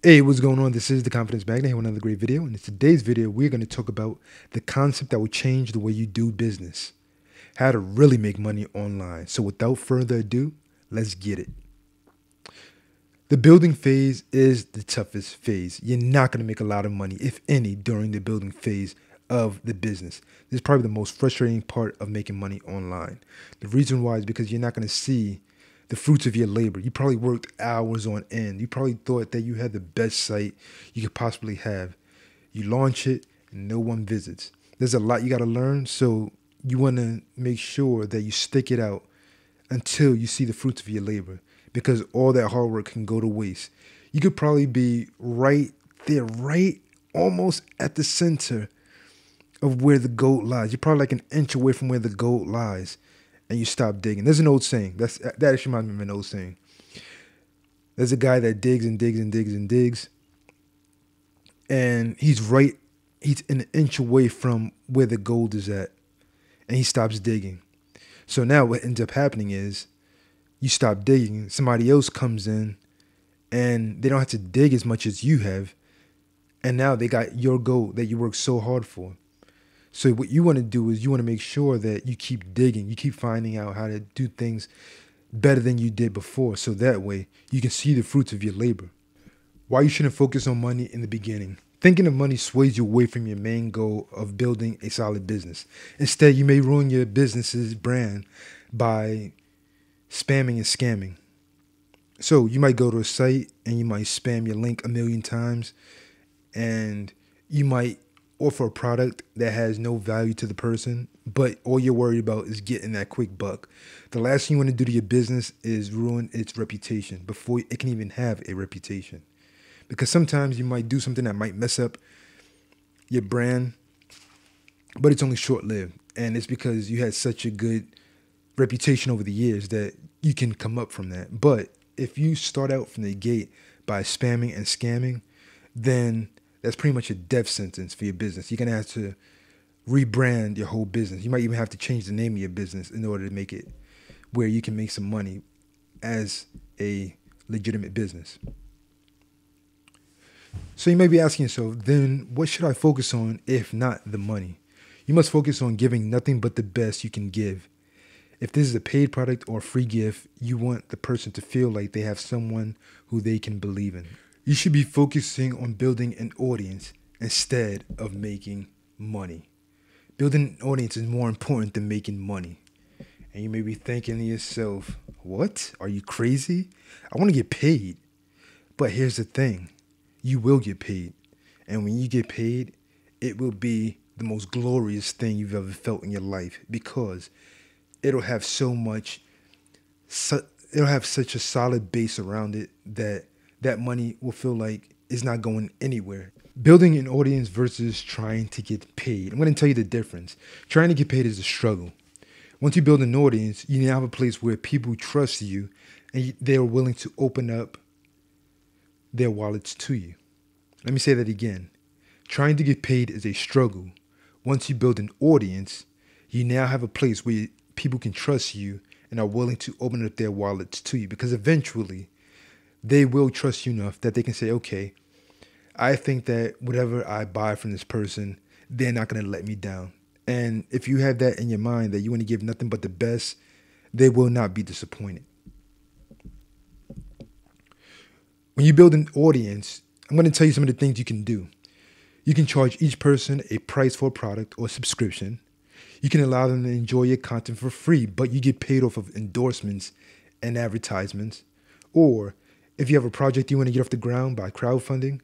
Hey, what's going on? This is the Confidence Magnet here with another great video. And in today's video, we're going to talk about the concept that will change the way you do business, how to really make money online. So without further ado, let's get it. The building phase is the toughest phase. You're not going to make a lot of money, if any, during the building phase of the business. This is probably the most frustrating part of making money online. The reason why is because you're not going to see the fruits of your labor. You probably worked hours on end. You probably thought that you had the best site you could possibly have. You launch it and no one visits. There's a lot you got to learn, so you want to make sure that you stick it out until you see the fruits of your labor, because all that hard work can go to waste. You could probably be right there, right almost at the center of where the gold lies. You're probably like an inch away from where the gold lies, and you stop digging. There's an old saying. That actually reminds me of an old saying. There's a guy that digs and digs and digs and digs, and he's an inch away from where the gold is at, and he stops digging. So now what ends up happening is you stop digging, somebody else comes in, and they don't have to dig as much as you have, and now they got your gold that you worked so hard for. So what you want to do is you want to make sure that you keep digging, you keep finding out how to do things better than you did before, so that way you can see the fruits of your labor. Why you shouldn't focus on money in the beginning. Thinking of money sways you away from your main goal of building a solid business. Instead, you may ruin your business's brand by spamming and scamming. So you might go to a site and you might spam your link 1,000,000 times, and you might offer a product that has no value to the person, but all you're worried about is getting that quick buck. The last thing you want to do to your business is ruin its reputation before it can even have a reputation. Because sometimes you might do something that might mess up your brand, but it's only short-lived. And it's because you had such a good reputation over the years that you can come up from that. But if you start out from the gate by spamming and scamming, then that's pretty much a death sentence for your business. You're going to have to rebrand your whole business. You might even have to change the name of your business in order to make it where you can make some money as a legitimate business. So you may be asking yourself, then what should I focus on if not the money? You must focus on giving nothing but the best you can give. If this is a paid product or a free gift, you want the person to feel like they have someone who they can believe in. You should be focusing on building an audience instead of making money. Building an audience is more important than making money. And you may be thinking to yourself, what? Are you crazy? I want to get paid. But here's the thing. You will get paid. And when you get paid, it will be the most glorious thing you've ever felt in your life, because it'll have such a solid base around it that money will feel like it's not going anywhere. Building an audience versus trying to get paid. I'm going to tell you the difference. Trying to get paid is a struggle. Once you build an audience, you now have a place where people trust you and they're willing to open up their wallets to you. Let me say that again. Trying to get paid is a struggle. Once you build an audience, you now have a place where people can trust you and are willing to open up their wallets to you, because eventually they will trust you enough that they can say, okay, I think that whatever I buy from this person, they're not going to let me down. And if you have that in your mind, that you want to give nothing but the best, they will not be disappointed. When you build an audience, I'm going to tell you some of the things you can do. You can charge each person a price for a product or subscription. You can allow them to enjoy your content for free, but you get paid off of endorsements and advertisements. Or if you have a project you want to get off the ground by crowdfunding,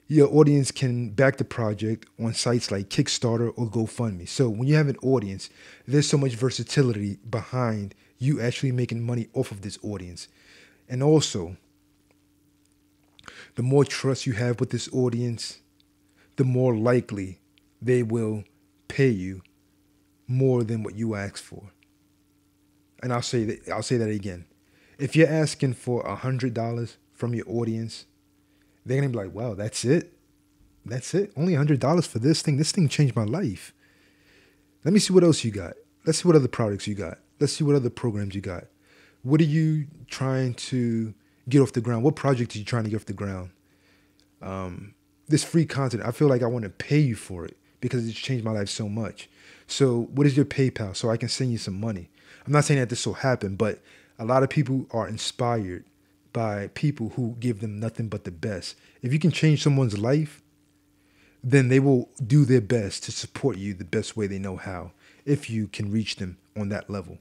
your audience can back the project on sites like Kickstarter or GoFundMe. So when you have an audience, there's so much versatility behind you actually making money off of this audience. And also, the more trust you have with this audience, the more likely they will pay you more than what you ask for. And I'll say that again. If you're asking for $100 from your audience, they're going to be like, wow, that's it? That's it? Only $100 for this thing? This thing changed my life. Let me see what else you got. Let's see what other products you got. Let's see what other programs you got. What are you trying to get off the ground? What project are you trying to get off the ground? This free content, I feel like I want to pay you for it because it's changed my life so much. So what is your PayPal so I can send you some money? I'm not saying that this will happen, but a lot of people are inspired by people who give them nothing but the best. If you can change someone's life, then they will do their best to support you the best way they know how, if you can reach them on that level.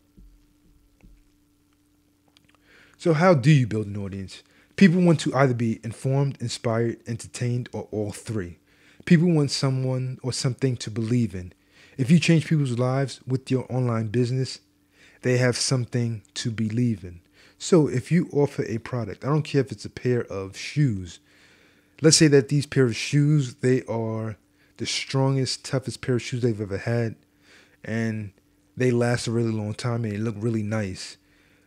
So how do you build an audience? People want to either be informed, inspired, entertained, or all three. People want someone or something to believe in. If you change people's lives with your online business, they have something to believe in. So if you offer a product, I don't care if it's a pair of shoes. Let's say that these pair of shoes, they are the strongest, toughest pair of shoes they've ever had, and they last a really long time and they look really nice.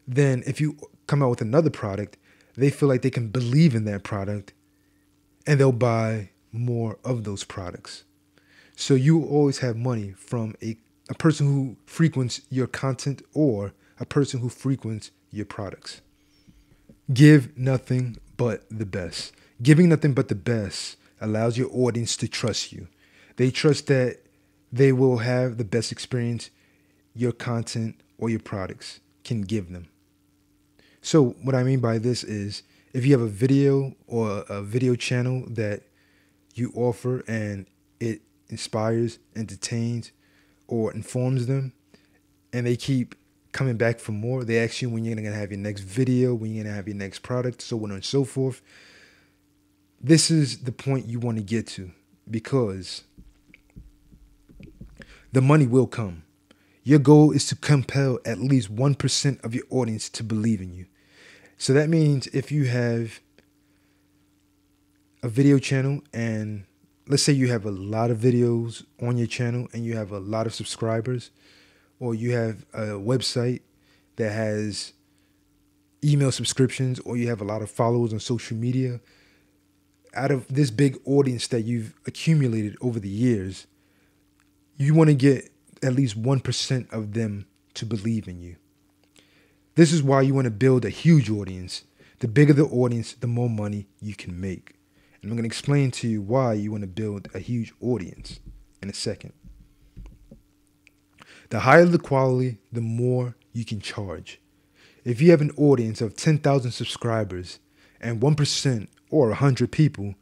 Then if you come out with another product, they feel like they can believe in that product and they'll buy more of those products. So you will always have money from a person who frequents your content or a person who frequents your products. Give nothing but the best. Giving nothing but the best allows your audience to trust you. They trust that they will have the best experience your content or your products can give them. So what I mean by this is if you have a video or a video channel that you offer and it inspires, entertains, or informs them, and they keep coming back for more, they ask you when you're going to have your next video, when you're going to have your next product, so on and so forth. This is the point you want to get to because the money will come. Your goal is to compel at least 1% of your audience to believe in you. So that means if you have a video channel and let's say you have a lot of videos on your channel and you have a lot of subscribers, or you have a website that has email subscriptions, or you have a lot of followers on social media, out of this big audience that you've accumulated over the years, you want to get at least 1% of them to believe in you. This is why you want to build a huge audience. The bigger the audience, the more money you can make. And I'm going to explain to you why you want to build a huge audience in a second. The higher the quality, the more you can charge. If you have an audience of 10,000 subscribers and 1% or 100 people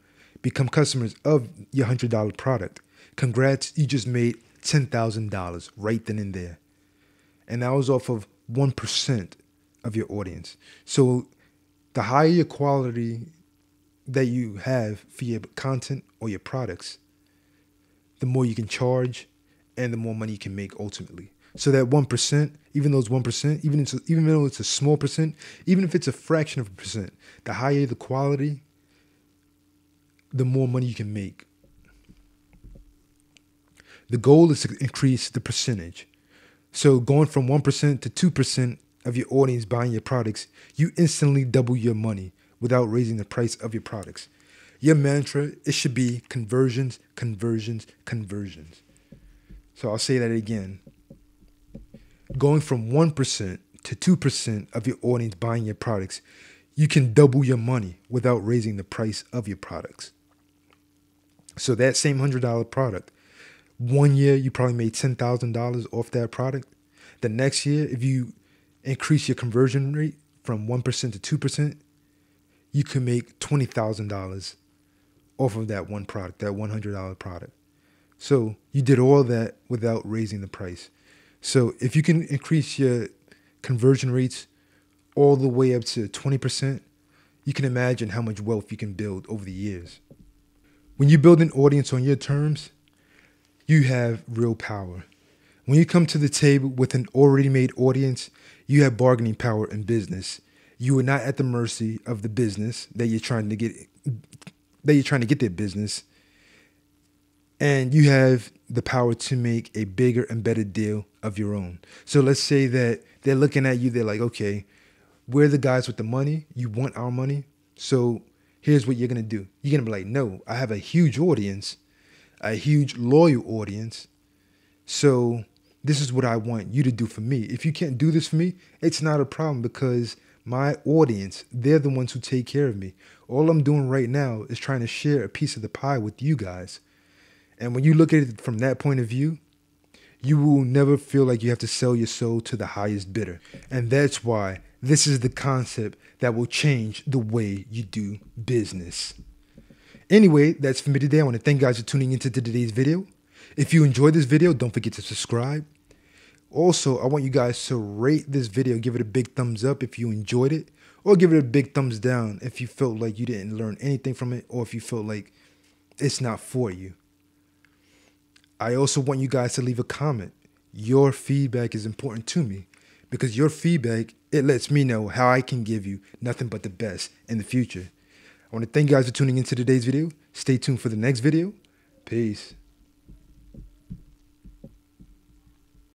become customers of your $100 product, congrats, you just made $10,000 right then and there. And that was off of 1% of your audience. So the higher your quality that you have for your content or your products, the more you can charge and the more money you can make ultimately. So that 1%, even those 1%, even though it's a small percent, even if it's a fraction of a percent, the higher the quality, the more money you can make. The goal is to increase the percentage. So going from 1% to 2% of your audience buying your products, you instantly double your money without raising the price of your products. Your mantra, it should be conversions, conversions, conversions. So I'll say that again. Going from 1% to 2% of your audience buying your products, you can double your money without raising the price of your products. So that same $100 product, 1 year you probably made $10,000 off that product. The next year, if you increase your conversion rate from 1% to 2%, you can make $20,000 off of that one product, that $100 product. So you did all that without raising the price. So if you can increase your conversion rates all the way up to 20%, you can imagine how much wealth you can build over the years. When you build an audience on your terms, you have real power. When you come to the table with an already made audience, you have bargaining power in business. You are not at the mercy of the business that you're trying to get their business. And you have the power to make a bigger and better deal of your own. So let's say that they're looking at you, they're like, okay, we're the guys with the money. You want our money. So here's what you're going to do. You're going to be like, no, I have a huge audience, a huge loyal audience. So this is what I want you to do for me. If you can't do this for me, it's not a problem because My audience, they're the ones who take care of me. All I'm doing right now is trying to share a piece of the pie with you guys. And when you look at it from that point of view, you will never feel like you have to sell your soul to the highest bidder. And that's why this is the concept that will change the way you do business. Anyway, that's for me today. I want to thank you guys for tuning into today's video. If you enjoyed this video, don't forget to subscribe. Also, I want you guys to rate this video, give it a big thumbs up if you enjoyed it, or give it a big thumbs down if you felt like you didn't learn anything from it, or if you felt like it's not for you. I also want you guys to leave a comment. Your feedback is important to me because your feedback, it lets me know how I can give you nothing but the best in the future. I want to thank you guys for tuning into today's video. Stay tuned for the next video. Peace.